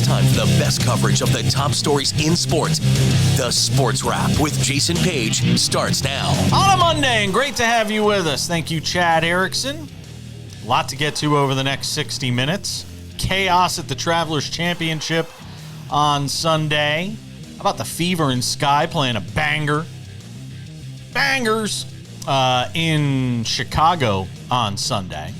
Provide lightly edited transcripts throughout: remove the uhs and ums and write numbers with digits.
it's time for the best coverage of the top stories in sports. The Sports Wrap with Jason Page starts now. On a Monday, and great to have you with us. Thank you, Chad Erickson. A lot to get to over the next 60 minutes. Chaos at the Travelers Championship on Sunday. How about the Fever and Sky playing a banger? Bangers in Chicago on Sunday.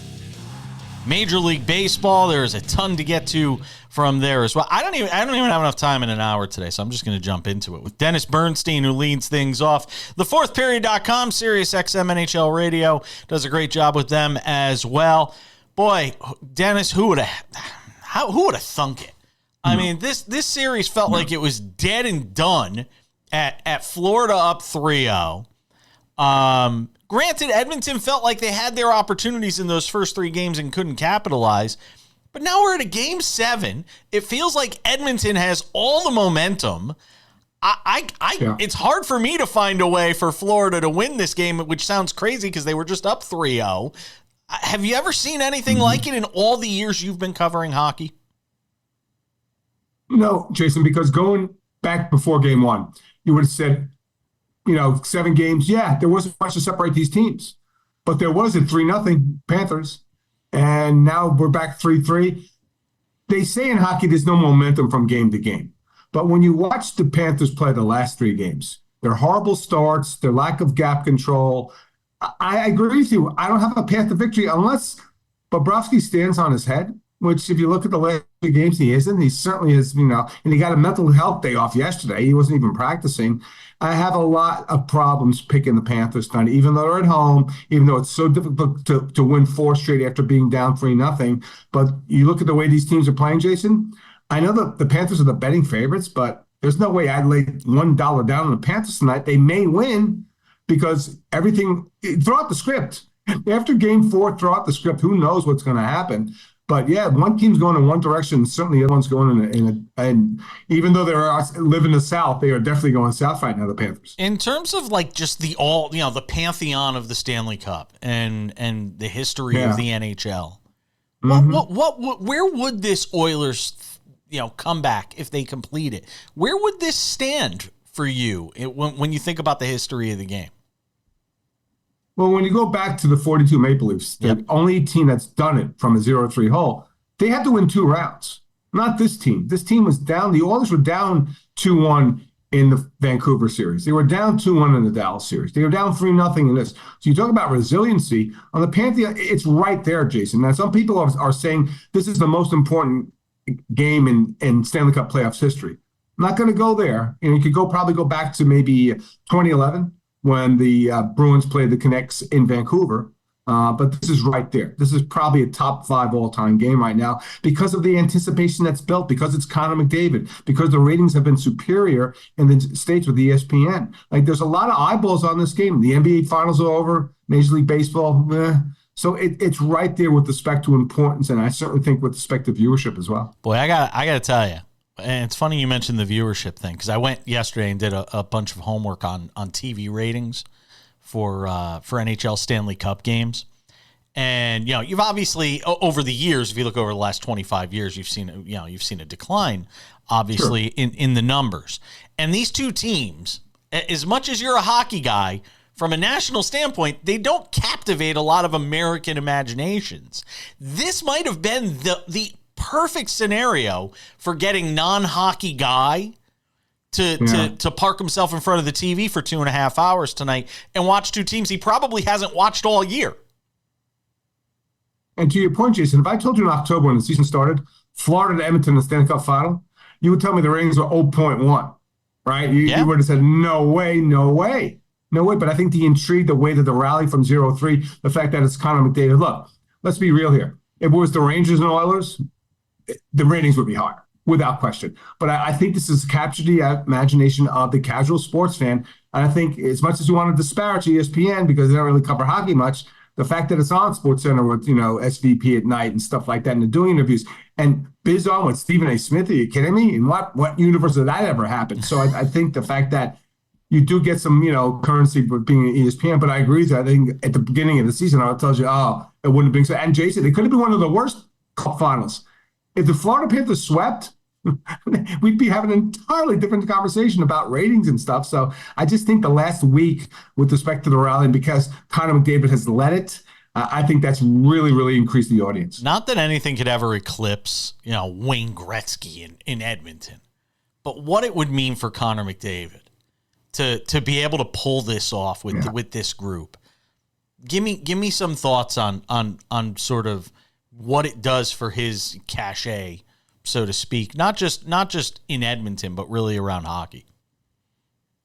Major League Baseball, there's a ton to get to from there as well. I don't even have enough time in an hour today, so I'm just going to jump into it with Dennis Bernstein, who leads things off. TheFourthPeriod.com, SiriusXM NHL Radio does a great job with them as well. Boy, Dennis, who would have thunk it? I mean, this series felt like it was dead and done at Florida up 3-0. Granted, Edmonton felt like they had their opportunities in those first three games and couldn't capitalize. But now we're at a game 7. It feels like Edmonton has all the momentum. It's hard for me to find a way for Florida to win this game, which sounds crazy because they were just up 3-0. Have you ever seen anything like it in all the years you've been covering hockey? No, Jason, because going back before game 1, you would have said, 7 games, there wasn't much to separate these teams. But there was a 3-0 Panthers, and now we're back 3-3. They say in hockey there's no momentum from game to game. But when you watch the Panthers play the last 3 games, their horrible starts, their lack of gap control, I agree with you. I don't have a path to victory unless Bobrovsky stands on his head, which if you look at the last 2 games, he isn't. He certainly is, and he got a mental health day off yesterday. He wasn't even practicing. I have a lot of problems picking the Panthers tonight, even though they're at home, even though it's so difficult to win 4 straight after being down 3-0. But you look at the way these teams are playing, Jason, I know that the Panthers are the betting favorites, but there's no way I'd lay $1 down on the Panthers tonight. They may win because throw out the script. After game 4, throw out the script. Who knows what's going to happen? But one team's going in one direction, certainly the other one's going and even though they live in the South, they are definitely going south right now, the Panthers. In terms of just the pantheon of the Stanley Cup and the history of the NHL, where would this Oilers, comeback if they complete it? Where would this stand for you when you think about the history of the game? Well, when you go back to the 42 Maple Leafs, the only team that's done it from a 0-3 hole, they had to win 2 rounds. Not this team. This team was down. The Oilers were down 2-1 in the Vancouver series. They were down 2-1 in the Dallas series. They were down 3-0 in this. So you talk about resiliency. On the Pantheon, it's right there, Jason. Now, some people are saying this is the most important game in Stanley Cup playoffs history. I'm not going to go there. You could probably go back to maybe 2011. When the Bruins played the Canucks in Vancouver. But this is right there. This is probably a top 5 all-time game right now because of the anticipation that's built, because it's Connor McDavid, because the ratings have been superior in the States with ESPN. There's a lot of eyeballs on this game. The NBA Finals are over, Major League Baseball, So it's right there with respect to importance, and I certainly think with respect to viewership as well. Boy, I got to tell you, and it's funny you mentioned the viewership thing because I went yesterday and did a bunch of homework on TV ratings for NHL Stanley Cup games. And, you've obviously over the years, if you look over the last 25 years, you've seen a decline, obviously, in the numbers. And these two teams, as much as you're a hockey guy, from a national standpoint, they don't captivate a lot of American imaginations. This might have been the perfect scenario for getting non-hockey guy to park himself in front of the TV for 2.5 hours tonight and watch two teams he probably hasn't watched all year. And to your point, Jason, if I told you in October when the season started, Florida to Edmonton in the Stanley Cup Final, you would tell me the ratings were 0.1, right? You would have said, no way. But I think the intrigue, the way that the rally from 0-3, the fact that it's Connor McDavid. Look, let's be real here. If it was the Rangers and Oilers, the ratings would be higher, without question. But I think this has captured the imagination of the casual sports fan. And I think as much as you want to disparage ESPN because they don't really cover hockey much, the fact that it's on SportsCenter with, SVP at night and stuff like that, and they're doing interviews. And Biz on with Stephen A. Smith, are you kidding me? In what universe did that ever happen? So I think the fact that you do get some, currency with being an ESPN, but I agree with you. I think at the beginning of the season, I would tell you, it wouldn't have been so. And Jason, it could have been one of the worst cup finals. If the Florida Panthers swept, we'd be having an entirely different conversation about ratings and stuff. So I just think the last week, with respect to the rally, because Connor McDavid has led it, I think that's really, really increased the audience. Not that anything could ever eclipse, Wayne Gretzky in Edmonton, but what it would mean for Connor McDavid to be able to pull this off with this group. Give me some thoughts on sort of what it does for his cachet, so to speak, not just in Edmonton, but really around hockey.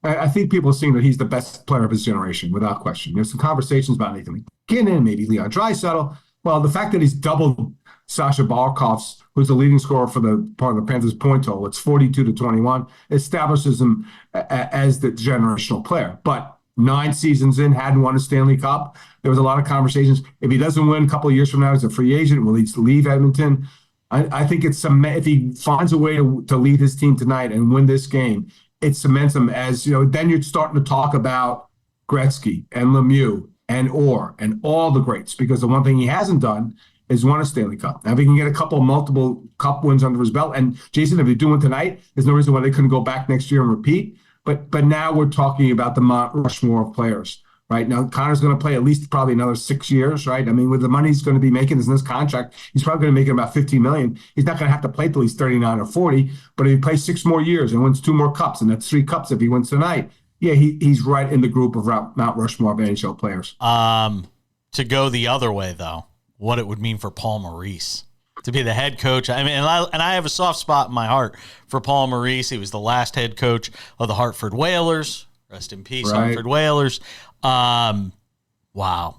I think people are seeing that he's the best player of his generation, without question. There's some conversations about Nathan McKinnon, maybe Leon Draisaitl. Well, the fact that he's doubled Sasha Barkov's, who's the leading scorer for the part of the Panthers' point total, it's 42-21, establishes him as the generational player. But 9 seasons in, hadn't won a Stanley Cup. There was a lot of conversations. If he doesn't win a couple of years from now, he's a free agent. Will he leave Edmonton? I think it's if he finds a way to lead his team tonight and win this game, it cements him as, then you're starting to talk about Gretzky and Lemieux and Orr and all the greats, because the one thing he hasn't done is won a Stanley Cup. Now, if he can get a couple of multiple cup wins under his belt, and Jason, if they do one tonight, there's no reason why they couldn't go back next year and repeat. But now we're talking about the Mount Rushmore of players. Right now, Connor's going to play at least probably another 6 years, right? I mean, with the money he's going to be making in this contract, he's probably going to make about $50 million. He's not going to have to play till he's 39 or 40, but if he plays 6 more years and wins 2 more cups, and that's 3 cups if he wins tonight, he's right in the group of Mount Rushmore of NHL players. To go the other way, though, what it would mean for Paul Maurice to be the head coach. I mean, and I have a soft spot in my heart for Paul Maurice. He was the last head coach of the Hartford Whalers. Rest in peace, right. Hartford Whalers. Wow.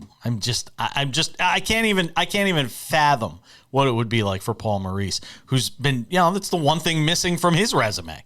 I can't even fathom what it would be like for Paul Maurice, who's been, that's the one thing missing from his resume.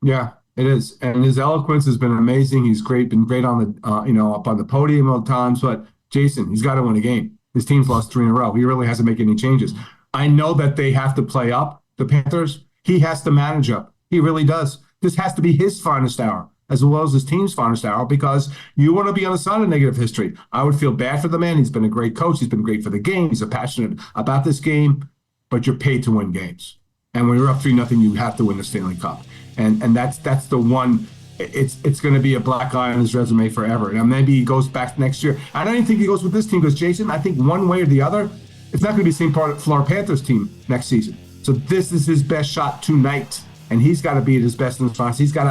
Yeah, it is. And his eloquence has been amazing. He's been great on the, up on the podium all the times, but Jason, he's got to win a game. His team's lost 3 in a row. He really hasn't made any changes. I know that they have to play up, the Panthers. He has to manage up. He really does. This has to be his finest hour, as well as his team's finest hour, because you want to be on the side of negative history. I would feel bad for the man. He's been a great coach. He's been great for the game. He's passionate about this game, but you're paid to win games. And when you're up 3-0, you have to win the Stanley Cup. And that's the one. It's going to be a black eye on his resume forever. Now, maybe he goes back next year. I don't even think he goes with this team, because, Jason, I think one way or the other, it's not going to be the same part of the Florida Panthers team next season. So this is his best shot tonight. And he's got to be at his best in the finals. He's got to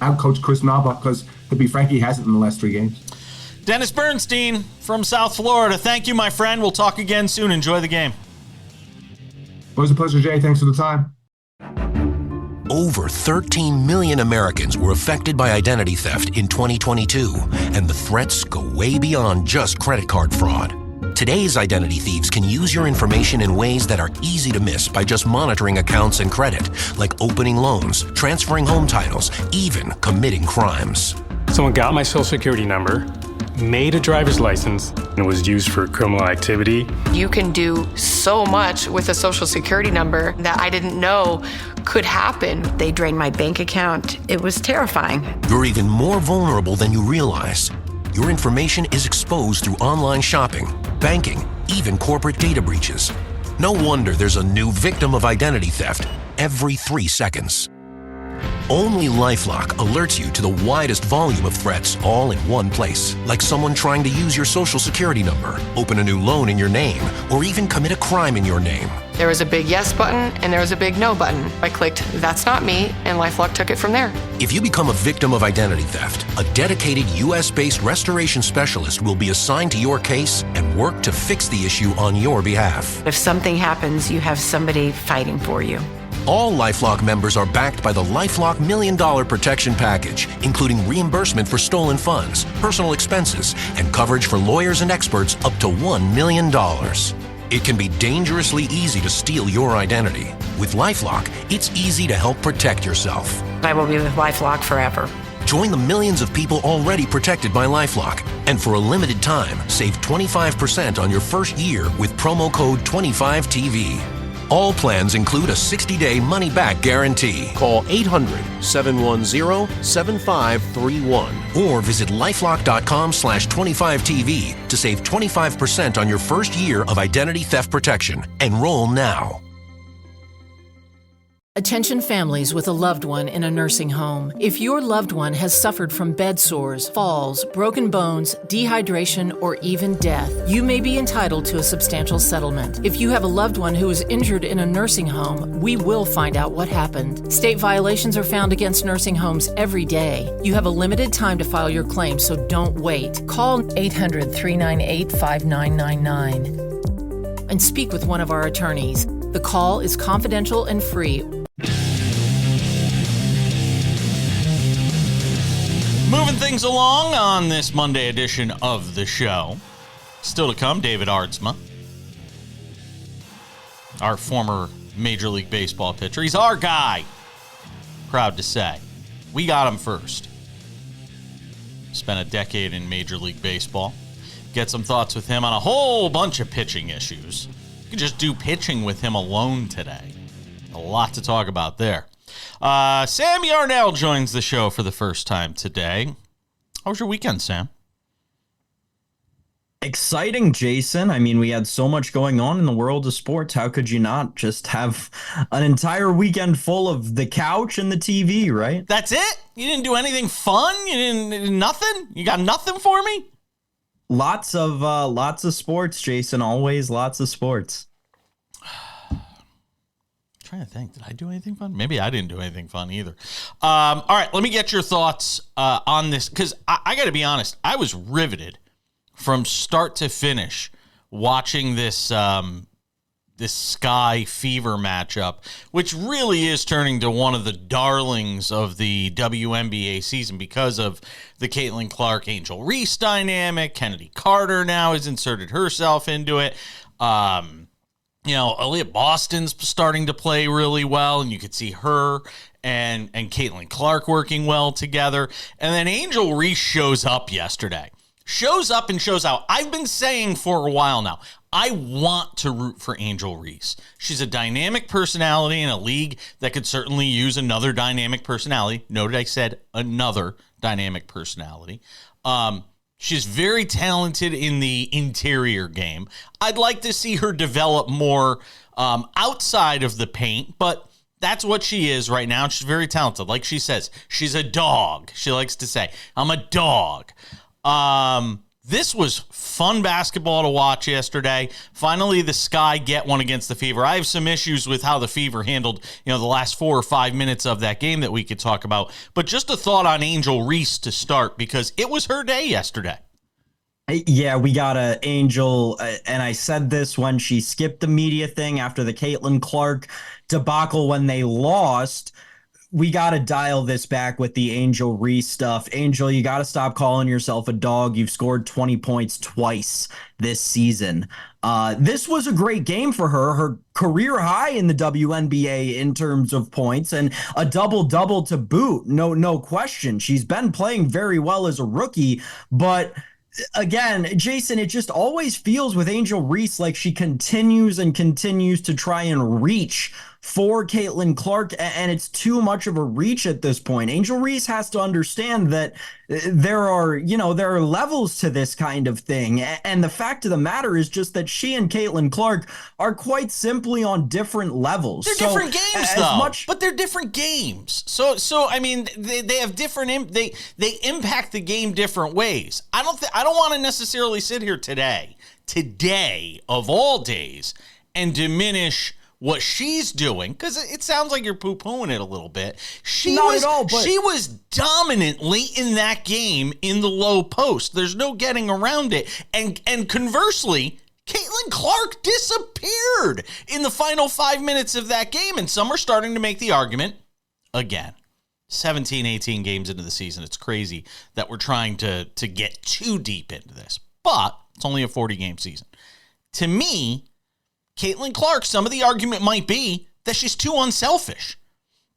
outcoach Chris Naba, because, to be frank, he hasn't in the last 3 games. Dennis Bernstein from South Florida. Thank you, my friend. We'll talk again soon. Enjoy the game. It was a pleasure, Jay. Thanks for the time. Over 13 million Americans were affected by identity theft in 2022, and the threats go way beyond just credit card fraud. Today's identity thieves can use your information in ways that are easy to miss by just monitoring accounts and credit, like opening loans, transferring home titles, even committing crimes. Someone got my social security number, made a driver's license, and it was used for criminal activity. You can do so much with a social security number that I didn't know could happen. They drained my bank account. It was terrifying. You're even more vulnerable than you realize. Your information is exposed through online shopping, banking, even corporate data breaches. No wonder there's a new victim of identity theft every 3 seconds. Only LifeLock alerts you to the widest volume of threats all in one place, like someone trying to use your social security number, open a new loan in your name, or even commit a crime in your name. There was a big yes button and there was a big no button. I clicked, "That's not me," and LifeLock took it from there. If you become a victim of identity theft, a dedicated U.S.-based restoration specialist will be assigned to your case and work to fix the issue on your behalf. If something happens, you have somebody fighting for you. All LifeLock members are backed by the LifeLock $1 Million Protection Package, including reimbursement for stolen funds, personal expenses, and coverage for lawyers and experts up to $1 million. It can be dangerously easy to steal your identity. With LifeLock, it's easy to help protect yourself. I will be with LifeLock forever. Join the millions of people already protected by LifeLock. And for a limited time, save 25% on your first year with promo code 25TV. All plans include a 60-day money-back guarantee. Call 800-710-7531 or visit lifelock.com/25TV to save 25% on your first year of identity theft protection. Enroll now. Attention families with a loved one in a nursing home. If your loved one has suffered from bed sores, falls, broken bones, dehydration, or even death, you may be entitled to a substantial settlement. If you have a loved one who is injured in a nursing home, we will find out what happened. State violations are found against nursing homes every day. You have a limited time to file your claim, so don't wait. Call 800-398-5999 and speak with one of our attorneys. The call is confidential and free. Moving things along on this Monday edition of the show. Still to come, David Aardsma, our former Major League Baseball pitcher. He's our guy. Proud to say. We got him first. Spent a decade in Major League Baseball. Get some thoughts with him on a whole bunch of pitching issues. You could just do pitching with him alone today. A lot to talk about there. Sam Yarnell joins the show for the first time today. How was your weekend, Sam? Exciting, Jason. I mean, we had so much going on in the world of sports. How could you not just have an entire weekend full of the couch and the TV, right? That's it? You didn't do anything fun? You didn't nothing? You got nothing for me? Lots of sports, Jason. Always lots of sports. Trying to think, did I do anything fun? Maybe I didn't do anything fun either. All right, let me get your thoughts on this, because I got to be honest, I was riveted from start to finish watching this this Sky Fever matchup, which really is turning to one of the darlings of the WNBA season because of the Caitlin Clark Angel Reese dynamic. Kennedy Carter now has inserted herself into it. You know, Aaliyah Boston's starting to play really well, and you could see her and Caitlin Clark working well together. And then Angel Reese shows up yesterday. Shows up and shows out. I've been saying for a while now, I want to root for Angel Reese. She's a dynamic personality in a league that could certainly use another dynamic personality. Noted I said another dynamic personality. She's very talented in the interior game. I'd like to see her develop more outside of the paint, but that's what she is right now. She's very talented. Like she says, she's a dog. She likes to say, I'm a dog. This was fun basketball to watch yesterday. Finally, the Sky get one against the Fever. I have some issues with how the Fever handled, the last 4 or 5 minutes of that game that we could talk about. But just a thought on Angel Reese to start, because it was her day yesterday. Yeah, we got a Angel, and I said this when she skipped the media thing after the Caitlin Clark debacle when they lost. We got to dial this back with the Angel Reese stuff. Angel, you got to stop calling yourself a dog. You've scored 20 points twice this season. This was a great game for her. Her career high in the WNBA in terms of points, and a double-double to boot. No question. She's been playing very well as a rookie, but again, Jason, it just always feels with Angel Reese like she continues to try and reach for Caitlin Clark, and it's too much of a reach at this point. Angel Reese has to understand that there are levels to this kind of thing, and the fact of the matter is just that she and Caitlin Clark are quite simply on different levels. They're different games, though. But they're different games. So I mean, they have different. They impact the game different ways. I don't want to necessarily sit here today of all days, and diminish what she's doing, because it sounds like you're poo-pooing it a little bit. She was dominantly in that game in the low post. There's no getting around it. And conversely, Caitlin Clark disappeared in the final 5 minutes of that game, and some are starting to make the argument, again, 17, 18 games into the season. It's crazy that we're trying to get too deep into this, but it's only a 40-game season. To me, Caitlin Clark, some of the argument might be that she's too unselfish,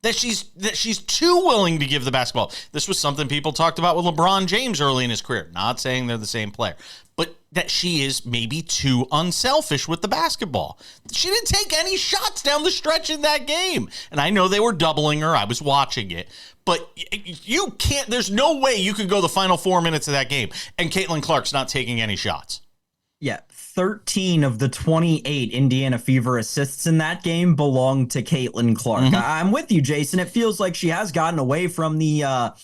that she's too willing to give the basketball. This was something people talked about with LeBron James early in his career. Not saying they're the same player, but that she is maybe too unselfish with the basketball. She didn't take any shots down the stretch in that game. And I know they were doubling her. I was watching it. But you can't, there's no way you could go the final 4 minutes of that game and Caitlin Clark's not taking any shots. Yeah, 13 of the 28 Indiana Fever assists in that game belonged to Caitlin Clark. Mm-hmm. I'm with you, Jason. It feels like she has gotten away from the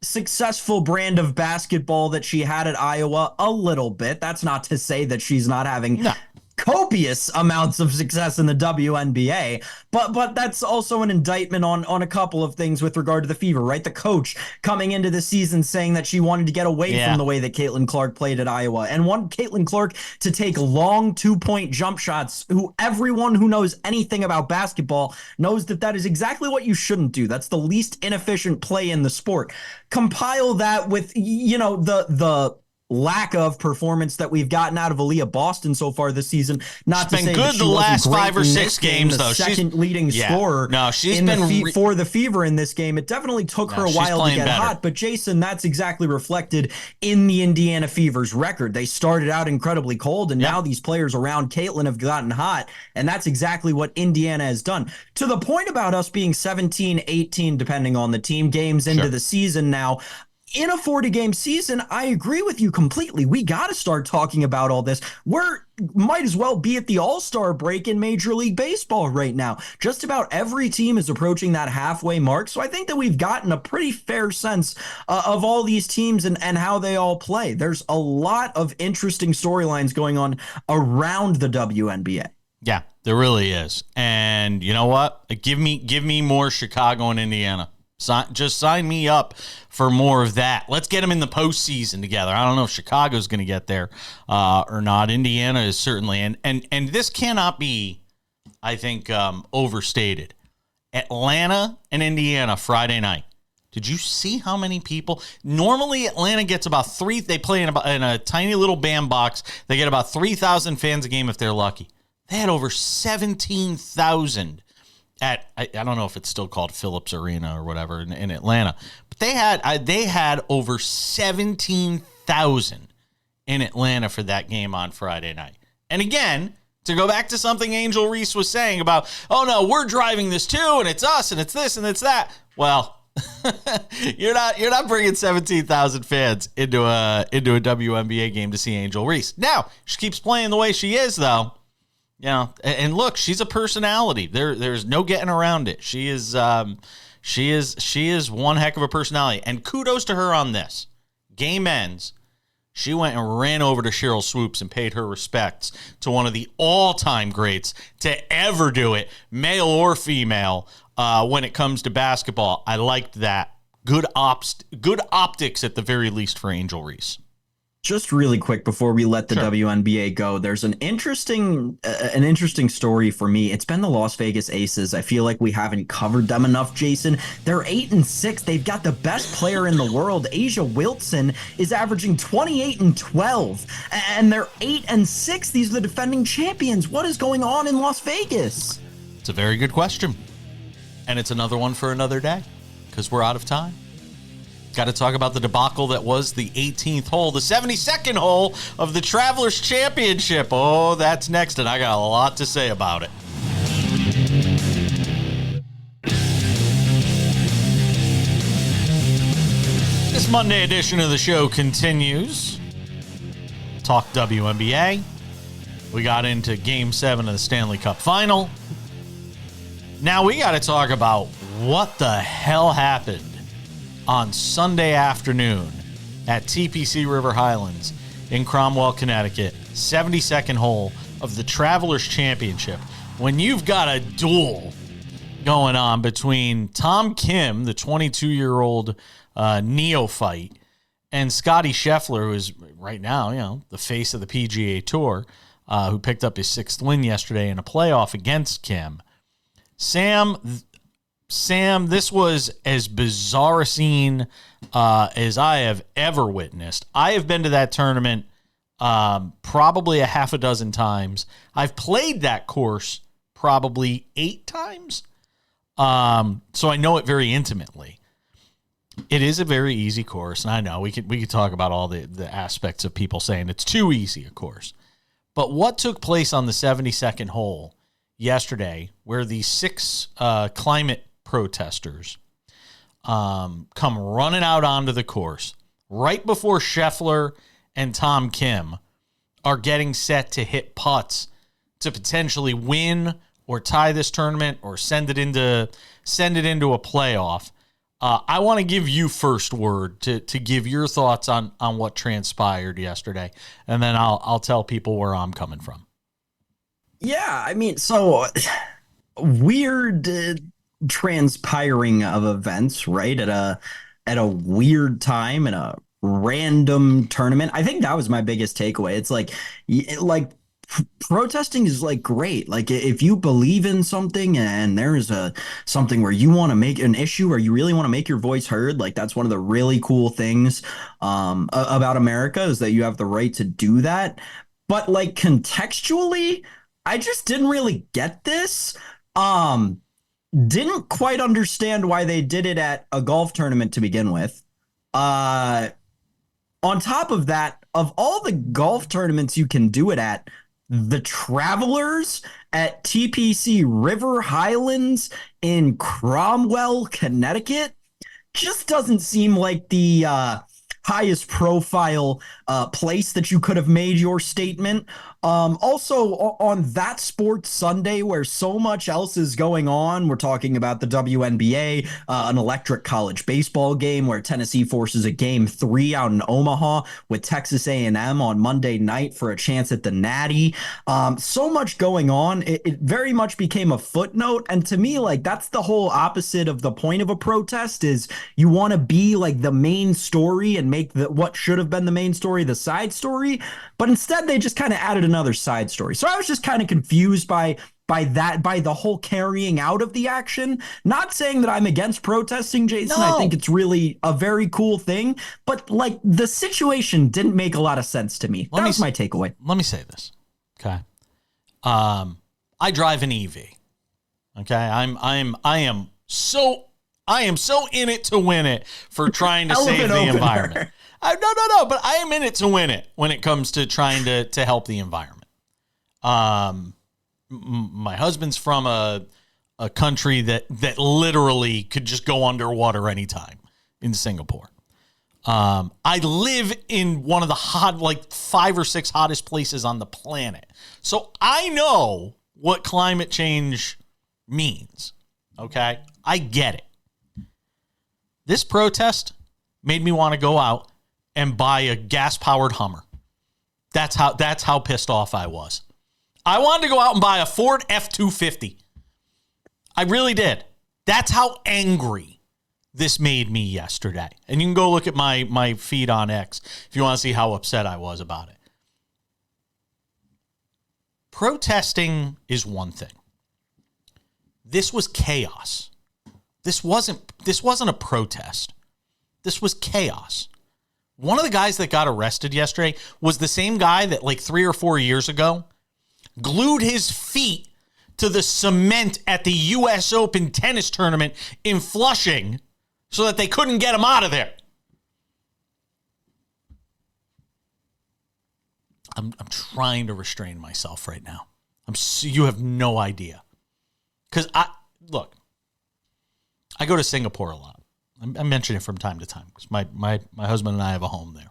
successful brand of basketball that she had at Iowa a little bit. That's not to say that she's not having copious amounts of success in the WNBA, but that's also an indictment on a couple of things with regard to the Fever, right? The coach coming into the season saying that she wanted to get away from the way that Caitlin Clark played at Iowa and wanted Caitlin Clark to take long 2-point jump shots, who everyone who knows anything about basketball knows that is exactly what you shouldn't do. That's the least inefficient play in the sport. Compile that with, the lack of performance that we've gotten out of Aaliyah Boston so far this season. Not to say good that she the last wasn't 5 or 6 games, though. Second leading scorer. No, she's been for the Fever in this game. It definitely took her a while to get hot. But Jason, that's exactly reflected in the Indiana Fever's record. They started out incredibly cold, and now these players around Caitlin have gotten hot, and that's exactly what Indiana has done. To the point about us being 17, 18, depending on the team, games into the season now. In a 40-game season, I agree with you completely. We got to start talking about all this. Might as well be at the All-Star break in Major League Baseball right now. Just about every team is approaching that halfway mark, so I think that we've gotten a pretty fair sense of all these teams and how they all play. There's a lot of interesting storylines going on around the WNBA. Yeah, there really is. And you know what? Give me more Chicago and Indiana. Just sign me up for more of that. Let's get them in the postseason together. I don't know if Chicago's going to get there or not. Indiana is certainly, and this cannot be, I think, overstated. Atlanta and Indiana Friday night. Did you see how many people? Normally, Atlanta gets about 3. They play in a tiny little bandbox. They get about 3,000 fans a game if they're lucky. They had over 17,000. At I don't know if it's still called Phillips Arena or whatever in Atlanta, but they had over 17,000 in Atlanta for that game on Friday night. And again, to go back to something Angel Reese was saying about, oh no, we're driving this too, and it's us, and it's this, and it's that. Well, you're not bringing 17,000 fans into a WNBA game to see Angel Reese. Now she keeps playing the way she is, though. Yeah, and look, she's a personality. There's no getting around it. She is one heck of a personality. And kudos to her on this. Game ends. She went and ran over to Cheryl Swoops and paid her respects to one of the all-time greats to ever do it, male or female, when it comes to basketball. I liked that. Good optics at the very least for Angel Reese. Just really quick before we let the WNBA go, there's an interesting story for me. It's been the Las Vegas Aces. I feel like we haven't covered them enough, Jason. They're 8-6. They've got the best player in the world. Asia Wilson is averaging 28 and 12, and they're 8-6. These are the defending champions. What is going on in Las Vegas? It's a very good question, and it's another one for another day because we're out of time. Got to talk about the debacle that was the 18th hole, the 72nd hole of the Travelers Championship. Oh, that's next, and I got a lot to say about it. This Monday edition of the show continues. Talk WNBA. We got into Game 7 of the Stanley Cup Final. Now we got to talk about what the hell happened on Sunday afternoon at TPC River Highlands in Cromwell, Connecticut, 72nd hole of the Travelers Championship, when you've got a duel going on between Tom Kim, the 22-year-old neophyte, and Scotty Scheffler, who is right now, the face of the PGA Tour, who picked up his 6th win yesterday in a playoff against Kim. Sam, this was as bizarre a scene as I have ever witnessed. I have been to that tournament probably a half a dozen times. I've played that course probably 8 times, so I know it very intimately. It is a very easy course, and I know we could talk about all the aspects of people saying it's too easy a course. But what took place on the 72nd hole yesterday, where the 6 climate protesters come running out onto the course right before Scheffler and Tom Kim are getting set to hit putts to potentially win or tie this tournament or send it into a playoff. I want to give you first word to give your thoughts on what transpired yesterday, and then I'll tell people where I'm coming from. Yeah, I mean, so weird transpiring of events, right? At a weird time in a random tournament. I think that was my biggest takeaway. It's like protesting is like great. Like if you believe in something and there's something where you want to make an issue or you really want to make your voice heard, like that's one of the really cool things about America is that you have the right to do that. But like contextually, I just didn't really get this. Didn't quite understand why they did it at a golf tournament to begin with. On top of that, of all the golf tournaments you can do it at, the Travelers at TPC River Highlands in Cromwell, Connecticut, just doesn't seem like the highest profile place that you could have made your statement. Also, on that sports Sunday where so much else is going on, we're talking about the WNBA, an electric college baseball game where Tennessee forces a game 3 out in Omaha with Texas A&M on Monday night for a chance at the Natty. So much going on. It very much became a footnote. And to me, like, that's the whole opposite of the point of a protest is you want to be like the main story and make what should have been the main story the side story. But instead, they just kind of added another side story. So I was just kind of confused by the whole carrying out of the action. Not saying that I'm against protesting, Jason. No. I think it's really a very cool thing. But like the situation didn't make a lot of sense to me. That was my takeaway. Let me say this. Okay. I drive an EV. Okay. I am so in it to win it for trying to save the environment. No, but I am in it to win it when it comes to trying to help the environment. My husband's from a country that literally could just go underwater anytime in Singapore. I live in one of the 5 or 6 hottest places on the planet. So I know what climate change means. Okay? I get it. This protest made me want to go out and buy a gas-powered Hummer. That's how pissed off I was. I wanted to go out and buy a Ford F-250. I really did. That's how angry this made me yesterday. And you can go look at my feed on X if you want to see how upset I was about it. Protesting is one thing. This was chaos. This wasn't a protest. This was chaos. One of the guys that got arrested yesterday was the same guy that like 3 or 4 years ago glued his feet to the cement at the U.S. Open tennis tournament in Flushing so that they couldn't get him out of there. I'm trying to restrain myself right now. You have no idea. Because I go to Singapore a lot. I mention it from time to time because my husband and I have a home there.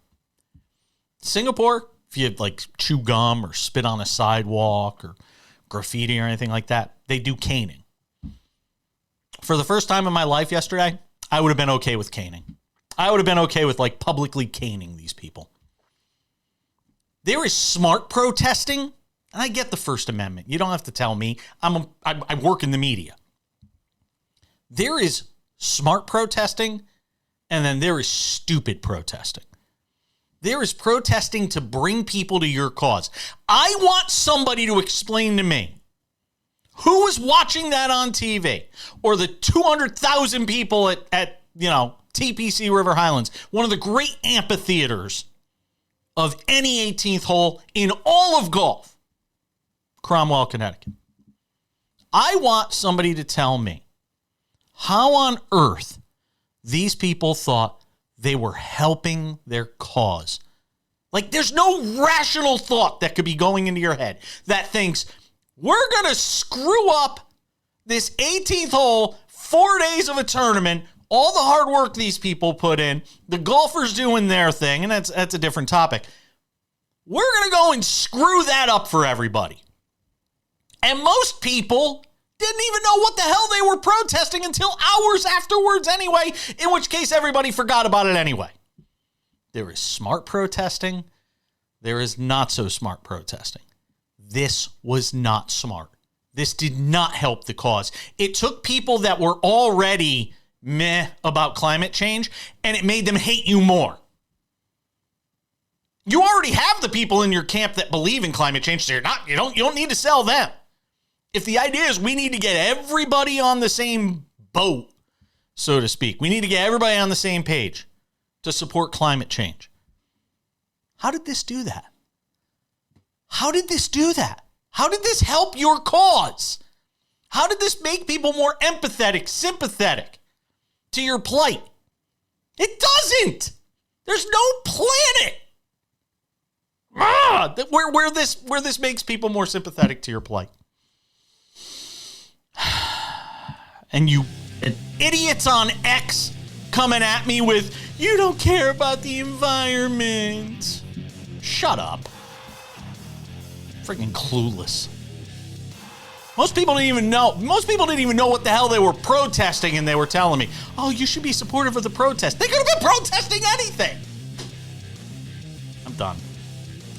Singapore, if you like chew gum or spit on a sidewalk or graffiti or anything like that, they do caning. For the first time in my life yesterday, I would have been okay with caning. I would have been okay with like publicly caning these people. There is smart protesting, and I get the First Amendment. You don't have to tell me. I work in the media. There is smart protesting, and then there is stupid protesting. There is protesting to bring people to your cause. I want somebody to explain to me who was watching that on TV, or the 200,000 people at TPC River Highlands, one of the great amphitheaters of any 18th hole in all of golf, Cromwell, Connecticut. I want somebody to tell me how on earth these people thought they were helping their cause. Like, there's no rational thought that could be going into your head that thinks, we're going to screw up this 18th hole, 4 days of a tournament, all the hard work these people put in, the golfers doing their thing, and that's a different topic. we're going to go and screw that up for everybody. And most people didn't even know what the hell they were protesting until hours afterwards anyway, in which case everybody forgot about it anyway. There is smart protesting. There is not so smart protesting. This was not smart. This did not help the cause. It took people that were already meh about climate change, and it made them hate you more. You already have the people in your camp that believe in climate change, so you don't need to sell them. If the idea is we need to get everybody on the same boat, so to speak, we need to get everybody on the same page to support climate change. How did this do that? How did this do that? How did this help your cause? How did this make people more empathetic, sympathetic to your plight? It doesn't. There's no planet where this makes people more sympathetic to your plight. And you idiots on X coming at me with, you don't care about the environment. Shut up. Freaking clueless. Most people didn't even know what the hell they were protesting, and they were telling me, oh, you should be supportive of the protest. They could have been protesting anything.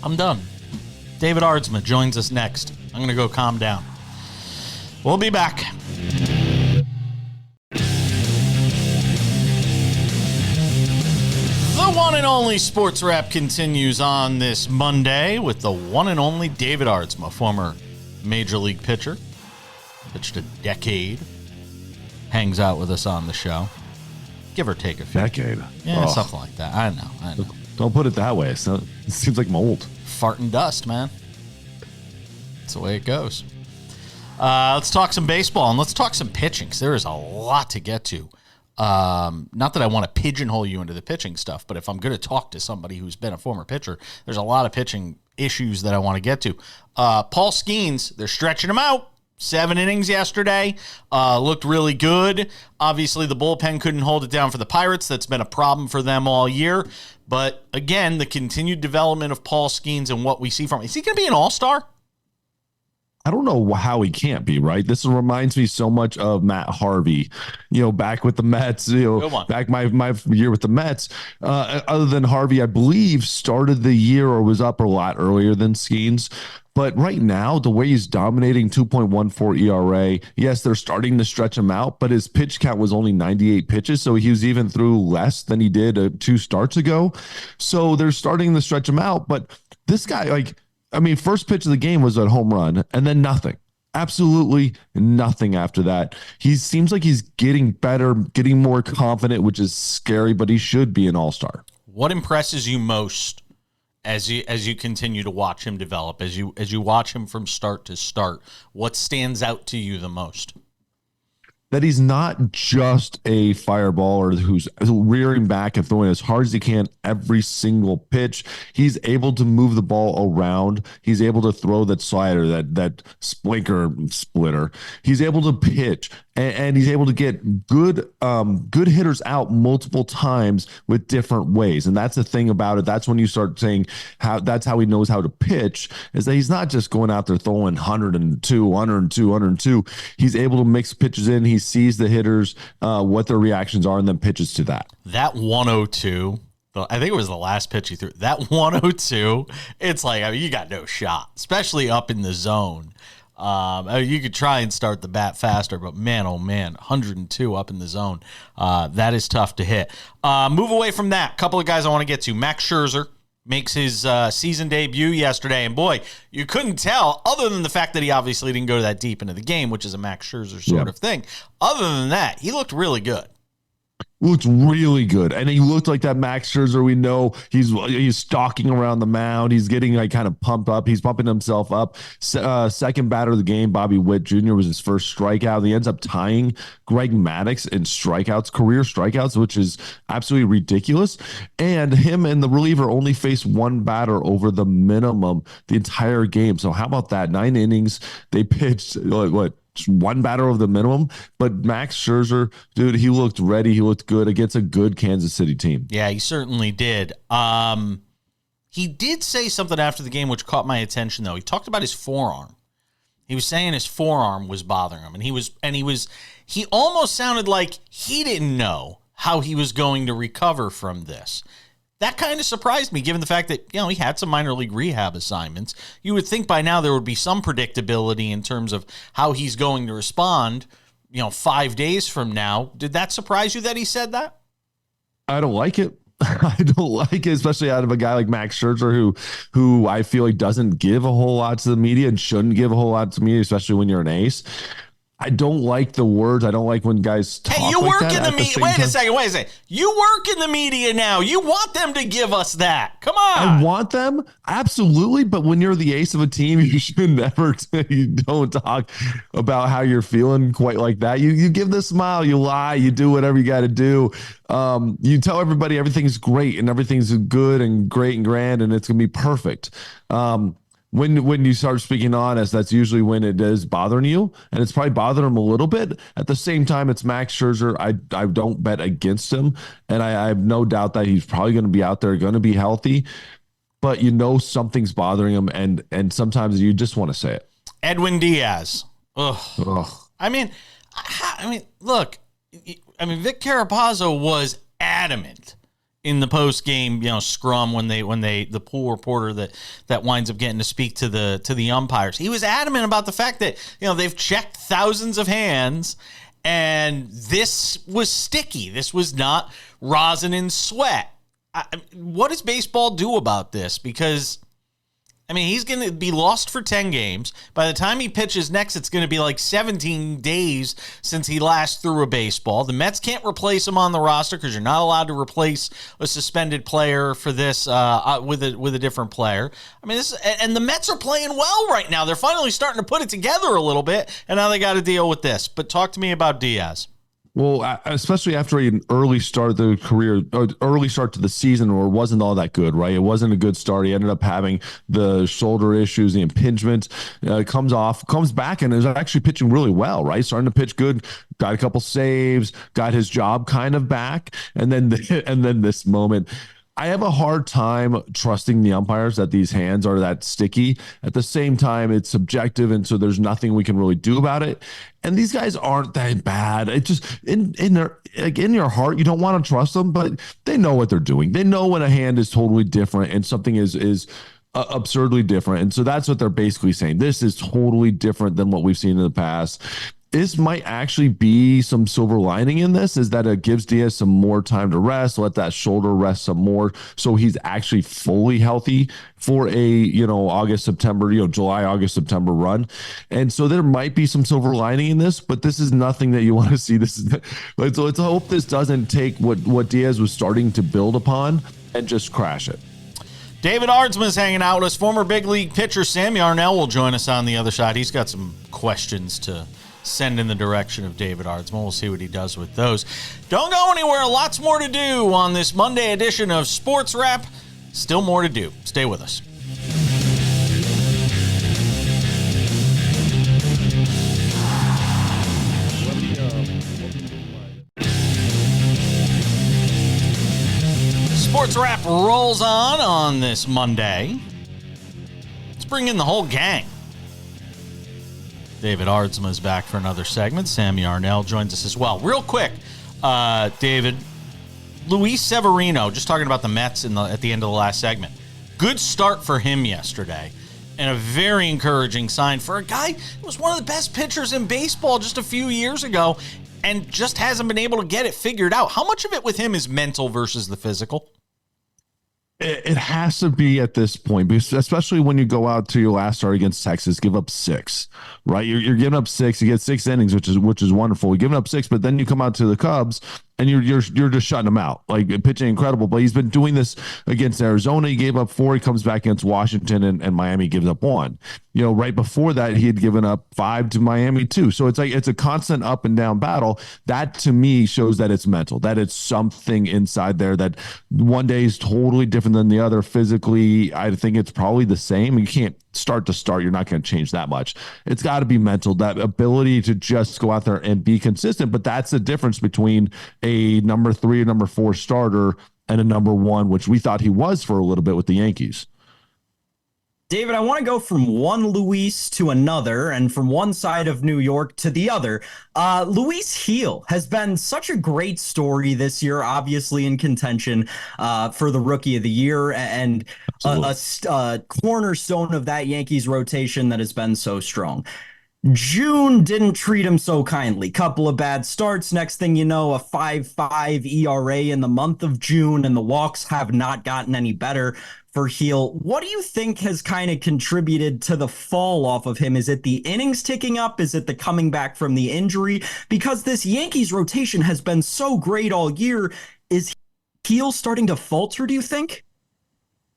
I'm done. David Aardsma joins us next. I'm going to go calm down. We'll be back. The one and only Sports Wrap continues on this Monday with the one and only David Aardsma, former Major League pitcher, pitched a decade, hangs out with us on the show. Give or take a few. Decade? Yeah, something like that. I know. Don't put it that way. It seems like mold. Fart and dust, man. That's the way it goes. Let's talk some baseball, and let's talk some pitching, because there is a lot to get to. Not that I want to pigeonhole you into the pitching stuff, but if I'm going to talk to somebody who's been a former pitcher, there's a lot of pitching issues that I want to get to. Paul Skeens, they're stretching him out. 7 innings yesterday. Looked really good. Obviously, the bullpen couldn't hold it down for the Pirates. That's been a problem for them all year. But again, the continued development of Paul Skeens and what we see from him. Is he going to be an all-star? I don't know how he can't be, right? This reminds me so much of Matt Harvey, back with the Mets, back my year with the Mets. Other than Harvey, I believe, started the year or was up a lot earlier than Skeens. But right now, the way he's dominating 2.14 ERA, yes, they're starting to stretch him out, but his pitch count was only 98 pitches, so he was even through less than he did 2 starts ago. So they're starting to stretch him out, but this guy, first pitch of the game was a home run, and then nothing. Absolutely nothing after that. He seems like he's getting better, getting more confident, which is scary, but he should be an all-star. What impresses you most as you continue to watch him develop, as you watch him from start to start? What stands out to you the most? That he's not just a fireballer who's rearing back and throwing as hard as he can every single pitch. He's able to move the ball around. He's able to throw that slider, that splitter. He's able to pitch, and he's able to get good hitters out multiple times with different ways. And that's the thing about it. That's when you start saying that's how he knows how to pitch, is that he's not just going out there throwing 102. He's able to mix pitches in. He sees the hitters, what their reactions are, and then pitches to that. That 102, I think it was the last pitch he threw. That 102, it's like, you got no shot, especially up in the zone. You could try and start the bat faster, but man, oh man, 102 up in the zone. That is tough to hit. Move away from that. Couple of guys I want to get to. Max Scherzer makes his season debut yesterday, and boy, you couldn't tell, other than the fact that he obviously didn't go that deep into the game, which is a Max Scherzer sort of thing. Other than that, he looked really good. Looked really good, and he looked like that Max Scherzer we know. He's stalking around the mound. He's getting kind of pumped up. He's pumping himself up. Second batter of the game, Bobby Witt Jr. was his first strikeout. He ends up tying Greg Maddux in career strikeouts, which is absolutely ridiculous. And him and the reliever only faced one batter over the minimum the entire game. So how about that? 9 innings. They pitched one batter of the minimum, but Max Scherzer, dude, he looked ready. He looked good against a good Kansas City team. Yeah, he certainly did. He did say something after the game which caught my attention, though. He talked about his forearm. He was saying his forearm was bothering him, and he almost sounded like he didn't know how he was going to recover from this. That kind of surprised me, given the fact that, he had some minor league rehab assignments. You would think by now there would be some predictability in terms of how he's going to respond, 5 days from now. Did that surprise you that he said that? I don't like it. I don't like it, especially out of a guy like Max Scherzer, who I feel like doesn't give a whole lot to the media and shouldn't give a whole lot to the media, especially when you're an ace. I don't like the words. I don't like when guys talk. Hey, you like work that in the media. Wait a second. You work in the media now. You want them to give us that. Come on. I want them. Absolutely. But when you're the ace of a team, you should never, you don't talk about how you're feeling quite like that. You give the smile, you lie, you do whatever you got to do. You tell everybody everything's great and everything's good and great and grand and it's going to be perfect. When you start speaking honest, that's usually when it is bothering you, and it's probably bothering him a little bit. At the same time, it's Max Scherzer. I don't bet against him, and I have no doubt that he's probably going to be out there, going to be healthy, but something's bothering him, and sometimes you just want to say it. Edwin Diaz. Ugh. I mean, look. Vic Carapazzo was adamant in the post game, scrum when the pool reporter that winds up getting to speak to the umpires. He was adamant about the fact that they've checked thousands of hands, and this was sticky. This was not rosin and sweat. What does baseball do about this? Because he's going to be lost for 10 games. By the time he pitches next, it's going to be like 17 days since he last threw a baseball. The Mets can't replace him on the roster because you're not allowed to replace a suspended player for this with a different player. And the Mets are playing well right now. They're finally starting to put it together a little bit, and now they got to deal with this. But talk to me about Diaz. Well, especially after an early start to the career, or early start to the season, or wasn't all that good, right? It wasn't a good start. He ended up having the shoulder issues, the impingement, comes back, and is actually pitching really well, right? Starting to pitch good, got a couple saves, got his job kind of back, and then this moment. I have a hard time trusting the umpires that these hands are that sticky. At the same time, it's subjective, and so there's nothing we can really do about it. And these guys aren't that bad. It just in your heart, you don't want to trust them, but they know what they're doing. They know when a hand is totally different and something is absurdly different. And so that's what they're basically saying. This is totally different than what we've seen in the past. This might actually be some silver lining in this, is that it gives Diaz some more time to rest, let that shoulder rest some more, so he's actually fully healthy for a July, August, September run. And so there might be some silver lining in this, but this is nothing that you want to see. Let's hope this doesn't take what Diaz was starting to build upon and just crash it. David Aardsma is hanging out with us. Former big league pitcher Sammy Arnell will join us on the other side. He's got some questions to send in the direction of David Aardsma. We'll see what he does with those. Don't go anywhere. Lots more to do on this Monday edition of Sports Wrap. Still more to do. Stay with us. Sports Wrap rolls on this Monday. Let's bring in the whole gang. David Aardsma is back for another segment. Sammy Arnell joins us as well. Real quick, David, Luis Severino, just talking about the Mets at the end of the last segment. Good start for him yesterday, and a very encouraging sign for a guy who was one of the best pitchers in baseball just a few years ago and just hasn't been able to get it figured out. How much of it with him is mental versus the physical? It has to be at this point, because especially when you go out to your last start against Texas, give up 6, right? You're giving up 6. You get 6 innings, which is wonderful. You're giving up 6, but then you come out to the Cubs and you're just shutting him out, like pitching incredible. But he's been doing this against Arizona. He gave up 4. He comes back against Washington, and Miami gives up 1. Right before that, he had given up 5 to Miami too. So it's a constant up and down battle. That to me shows that it's mental, that it's something inside there, that one day is totally different than the other. Physically, I think it's probably the same. You can't start to start. You're not going to change that much. It's got to be mental, that ability to just go out there and be consistent. But that's the difference between a number 3 or number 4 starter and a number one, which we thought he was for a little bit with the Yankees. David, I want to go from one Luis to another and from one side of New York to the other. Luis Gil has been such a great story this year, obviously in contention for the Rookie of the Year and a cornerstone of that Yankees rotation that has been so strong. June didn't treat him so kindly. Couple of bad starts. Next thing you know, a 5.5 ERA in the month of June, and the walks have not gotten any better for Gil. What do you think has kind of contributed to the fall off of him? Is it the innings ticking up? Is it the coming back from the injury? Because this Yankees rotation has been so great all year. Is Gil starting to falter, do you think?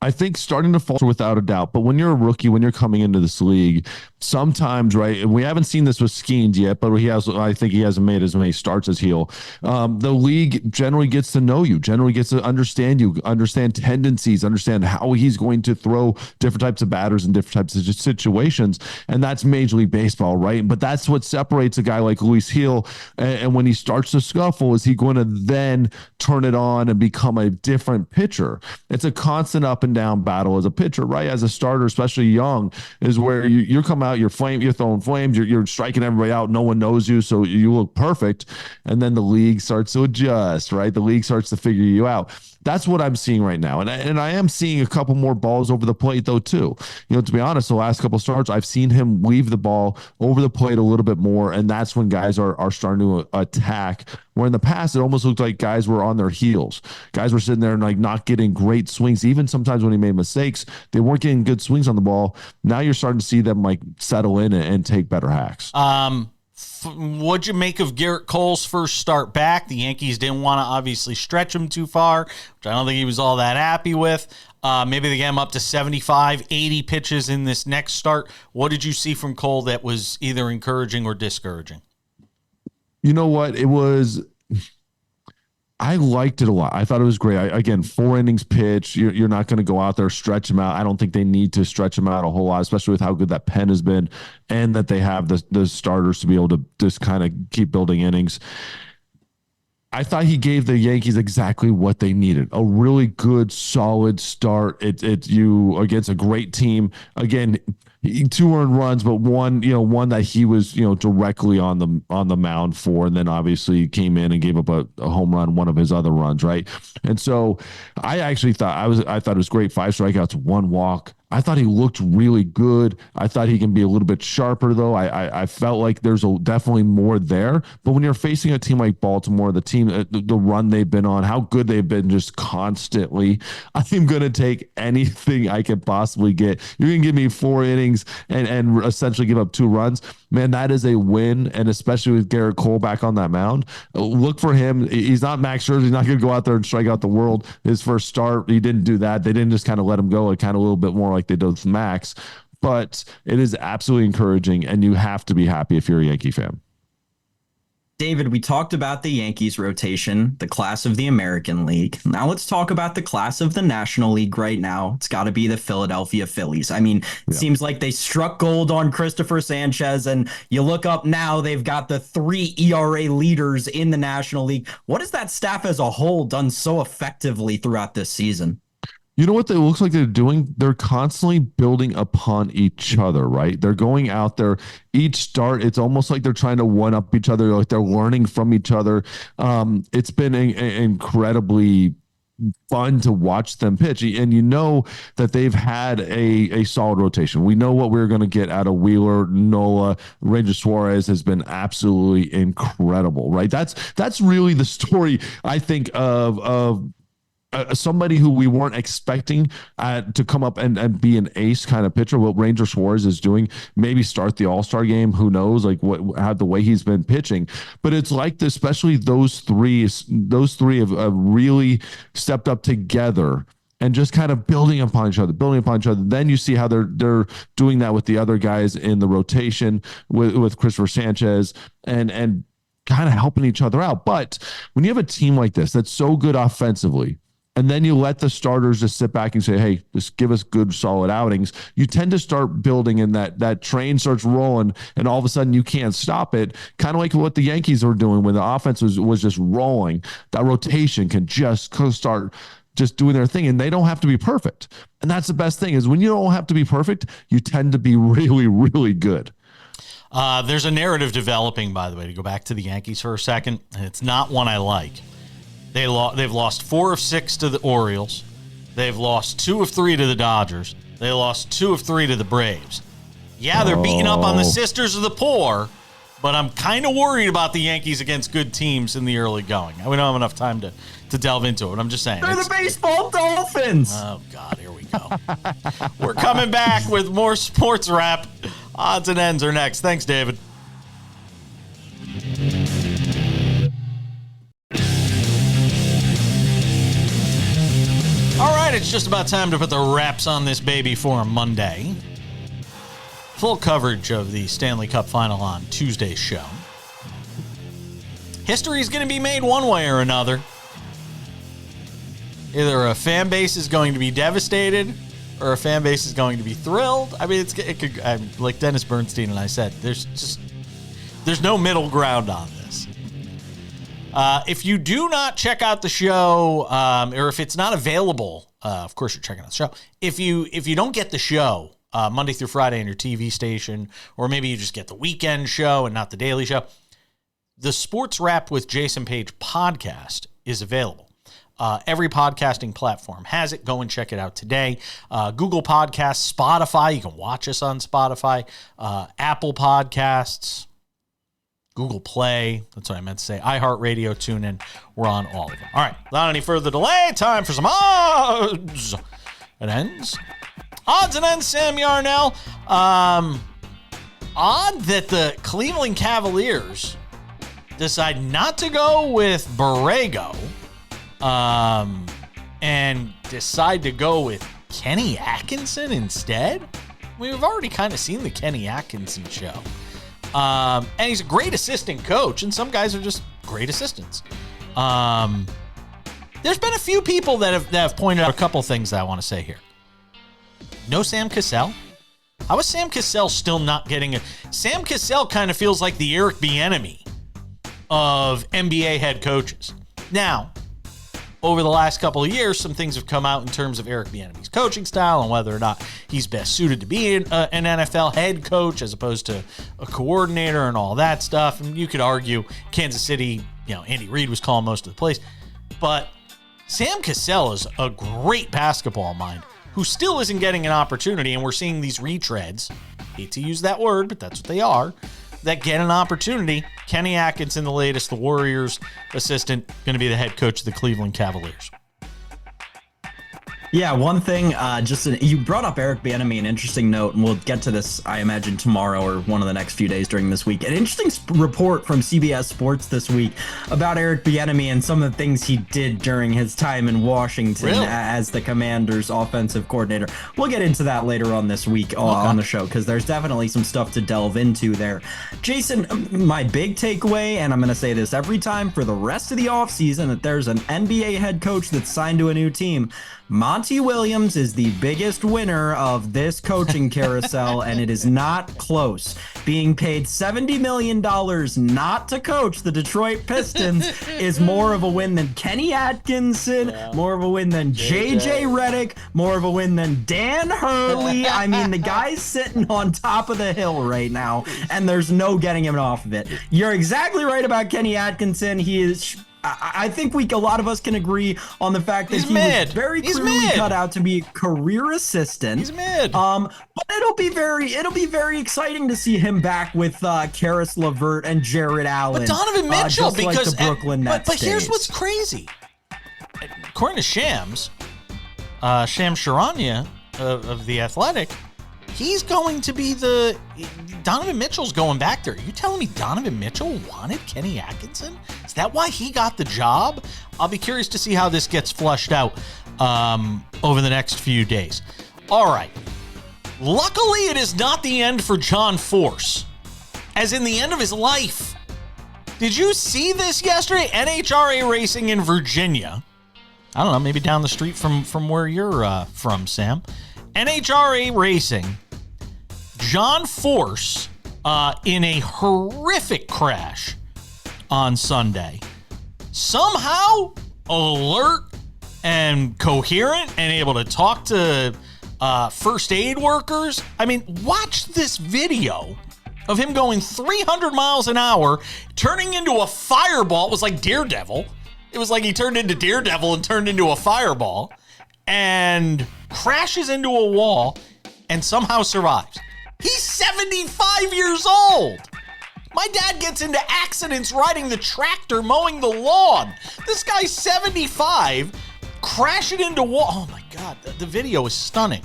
I think starting to falter without a doubt. But when you're a rookie, when you're coming into this league, sometimes, right, and we haven't seen this with Skeens yet, but I think he hasn't made as many starts as Gil. The league generally gets to know you, generally gets to understand you, understand tendencies, understand how he's going to throw different types of batters in different types of situations. And that's Major League Baseball, right? But that's what separates a guy like Luis Gil. And when he starts to scuffle, is he going to then turn it on and become a different pitcher? It's a constant up and down battle as a pitcher, right? As a starter, especially young, is where you come out, you're throwing flames, you're striking everybody out, no one knows you, so you look perfect, and then the league starts to adjust, right? The league starts to figure you out. That's what I'm seeing right now. And I am seeing a couple more balls over the plate, though, too. To be honest, the last couple starts, I've seen him leave the ball over the plate a little bit more, and that's when guys are starting to attack. Where in the past, it almost looked like guys were on their heels. Guys were sitting there and not getting great swings. Even sometimes when he made mistakes, they weren't getting good swings on the ball. Now you're starting to see them settle in and take better hacks. What'd you make of Garrett Cole's first start back? The Yankees didn't want to obviously stretch him too far, which I don't think he was all that happy with. Maybe they get him up to 75, 80 pitches in this next start. What did you see from Cole that was either encouraging or discouraging? You know what? I liked it a lot. I thought it was great. Again, 4 innings pitch. You're not going to go out there, stretch him out. I don't think they need to stretch him out a whole lot, especially with how good that pen has been and that they have the starters to be able to just kind of keep building innings. I thought he gave the Yankees exactly what they needed. A really good, solid start. It's you against a great team. Again, 2 earned runs, but one that he was, directly on the mound for, and then obviously came in and gave up a home run, one of his other runs, right? And so I actually thought I thought it was great. 5 strikeouts, 1 walk. I thought he looked really good. I thought he can be a little bit sharper, though. I felt like there's definitely more there. But when you're facing a team like Baltimore, the team, the run they've been on, how good they've been just constantly, I'm going to take anything I can possibly get. You're going to give me 4 innings and essentially give up 2 runs. Man, that is a win, and especially with Garrett Cole back on that mound. Look for him. He's not Max Scherzer. He's not going to go out there and strike out the world. His first start, he didn't do that. They didn't just kind of let him go. It kind of a little bit more like they did with Max. But it is absolutely encouraging, and you have to be happy if you're a Yankee fan. David, we talked about the Yankees rotation, the class of the American League. Now let's talk about the class of the National League right now. It's got to be the Philadelphia Phillies. I mean, it seems like they struck gold on Christopher Sanchez, and you look up now, they've got the 3 ERA leaders in the National League. What has that staff as a whole done so effectively throughout this season? You know what it looks like they're doing? They're constantly building upon each other, right? They're going out there each start. It's almost like they're trying to one up each other, like they're learning from each other. It's been incredibly fun to watch them pitch, and you know that they've had a solid rotation. We know what we're going to get out of Wheeler, Nola. Ranger Suarez has been absolutely incredible, right? That's really the story, I think, of somebody who we weren't expecting to come up and be an ace kind of pitcher. What Ranger Suarez is doing, maybe start the All-Star game, who knows, how the way he's been pitching. But it's like, especially those three have really stepped up together and just kind of building upon each other. Then you see how they're doing that with the other guys in the rotation with Christopher Sanchez and kind of helping each other out. But when you have a team like this that's so good offensively, and then you let the starters just sit back and say, hey, just give us good, solid outings, you tend to start building, and that train starts rolling, and all of a sudden you can't stop it. Kind of like what the Yankees were doing when the offense was just rolling. That rotation can just start just doing their thing, and they don't have to be perfect. And that's the best thing, is when you don't have to be perfect, you tend to be really, really good. There's a narrative developing, by the way, to go back to the Yankees for a second, and it's not one I like. They've lost 4 of 6 to the Orioles. They've lost 2 of 3 to the Dodgers. They lost 2 of 3 to the Braves. Yeah, they're beating up on the Sisters of the Poor, but I'm kind of worried about the Yankees against good teams in the early going. We don't have enough time to delve into it. I'm just saying. They're the baseball Dolphins. Oh, God, here we go. We're coming back with more sports wrap. Odds and ends are next. Thanks, David. All right, it's just about time to put the wraps on this baby for Monday. Full coverage of the Stanley Cup Final on Tuesday's show. History is going to be made one way or another. Either a fan base is going to be devastated or a fan base is going to be thrilled. I mean, like Dennis Bernstein and I said, there's no middle ground on this. If you do not check out the show, or if it's not available, of course you're checking out the show. If you don't get the show Monday through Friday on your TV station, or maybe you just get the weekend show and not the daily show, the Sports Wrap with Jason Page podcast is available. Every podcasting platform has it. Go and check it out today. Google Podcasts, Spotify. You can watch us on Spotify. Apple Podcasts, Google Play. That's what I meant to say. iHeartRadio, TuneIn. We're on all of them. All right. Without any further delay, time for some odds and ends. Odds and ends, Sam Yarnell. Odd that the Cleveland Cavaliers decide not to go with Borrego and decide to go with Kenny Atkinson instead. We've already kind of seen the Kenny Atkinson show. And he's a great assistant coach, and some guys are just great assistants. There's been a few people that have pointed out a couple things that I want to say here. No Sam Cassell? How is Sam Cassell still not getting it? Sam Cassell kind of feels like the Eric Bieniemy of NBA head coaches. Now, over the last couple of years, some things have come out in terms of Eric Bieniemy's coaching style and whether or not he's best suited to be an NFL head coach as opposed to a coordinator and all that stuff. And you could argue Kansas City, Andy Reid was calling most of the plays. But Sam Cassell is a great basketball mind who still isn't getting an opportunity, and we're seeing these retreads, hate to use that word, but that's what they are, that get an opportunity. Kenny Atkinson, the latest, the Warriors assistant, going to be the head coach of the Cleveland Cavaliers. Yeah, one thing, you brought up Eric Bieniemy, an interesting note, and we'll get to this, I imagine, tomorrow or one of the next few days during this week. An interesting report from CBS Sports this week about Eric Bieniemy and some of the things he did during his time in Washington as the Commanders' offensive coordinator. We'll get into that later on this week on the show, because there's definitely some stuff to delve into there. Jason, my big takeaway, and I'm going to say this every time for the rest of the offseason, that there's an NBA head coach that's signed to a new team. Monty Williams is the biggest winner of this coaching carousel, and it is not close. Being paid $70 million not to coach the Detroit Pistons is more of a win than Kenny Atkinson, more of a win than JJ Redick, more of a win than Dan Hurley. I mean, the guy's sitting on top of the hill right now, and there's no getting him off of it. You're exactly right about Kenny Atkinson. He is... I think a lot of us can agree on the fact that he was very clearly cut out to be a career assistant. He's mid. But it'll be very exciting to see him back with Karis LeVert and Jared Allen. But Donovan Mitchell, because like the Brooklyn Nets but here's what's crazy. According to Shams Charania of The Athletic, he's going to be Donovan Mitchell's going back there. Are you telling me Donovan Mitchell wanted Kenny Atkinson? Is that why he got the job? I'll be curious to see how this gets flushed out over the next few days. All right. Luckily, it is not the end for John Force, as in the end of his life. Did you see this yesterday? NHRA racing in Virginia. I don't know, maybe down the street from where you're from, Sam. NHRA racing. John Force in a horrific crash on Sunday. Somehow, alert and coherent and able to talk to first aid workers. I mean, watch this video of him going 300 miles an hour, turning into a fireball. It was like Daredevil. It was like he turned into Daredevil and turned into a fireball and crashes into a wall and somehow survives. He's 75 years old. My dad gets into accidents riding the tractor, mowing the lawn. This guy's 75, crashing into wall. Oh my God, the video is stunning.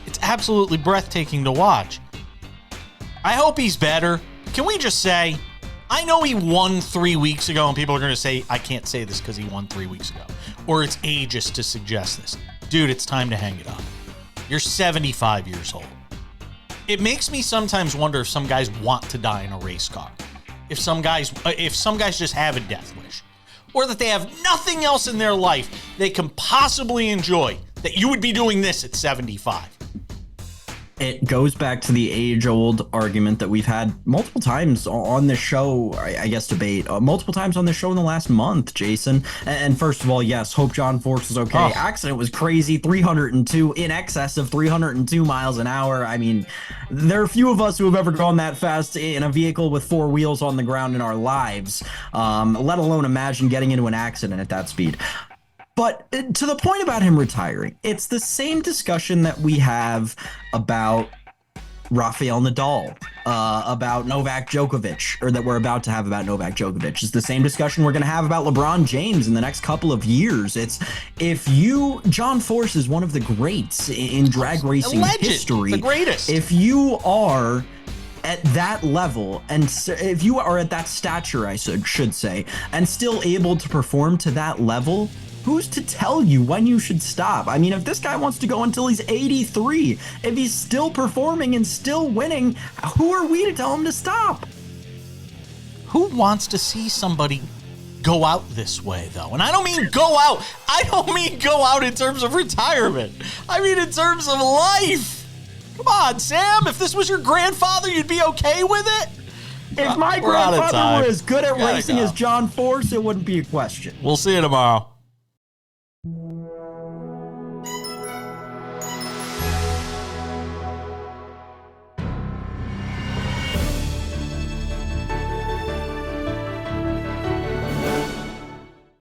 It's absolutely breathtaking to watch. I hope he's better. Can we just say, I know he won 3 weeks ago, and people are going to say, I can't say this because he won 3 weeks ago, or it's ageist to suggest this. Dude, it's time to hang it up. You're 75 years old. It makes me sometimes wonder if some guys want to die in a race car. If some guys just have a death wish, or that they have nothing else in their life they can possibly enjoy, that you would be doing this at 75. It goes back to the age-old argument that we've had multiple times on this show, I guess debate, multiple times on this show in the last month, Jason. And first of all, yes, hope John Force is okay. Accident was crazy, 302, in excess of 302 miles an hour. I mean, there are a few of us who have ever gone that fast in a vehicle with four wheels on the ground in our lives, let alone imagine getting into an accident at that speed. But to the point about him retiring, it's the same discussion that we have about Rafael Nadal, about Novak Djokovic, or that we're about to have about Novak Djokovic. It's the same discussion we're going to have about LeBron James in the next couple of years. It's John Force is one of the greats in drag racing history. The greatest. If you are at that level, and if you are at that stature, I should say, and still able to perform to that level, who's to tell you when you should stop? I mean, if this guy wants to go until he's 83, if he's still performing and still winning, who are we to tell him to stop? Who wants to see somebody go out this way, though? And I don't mean go out. I don't mean go out in terms of retirement. I mean in terms of life. Come on, Sam. If this was your grandfather, you'd be okay with it? If my grandfather were as good at racing as John Force, it wouldn't be a question. We'll see you tomorrow.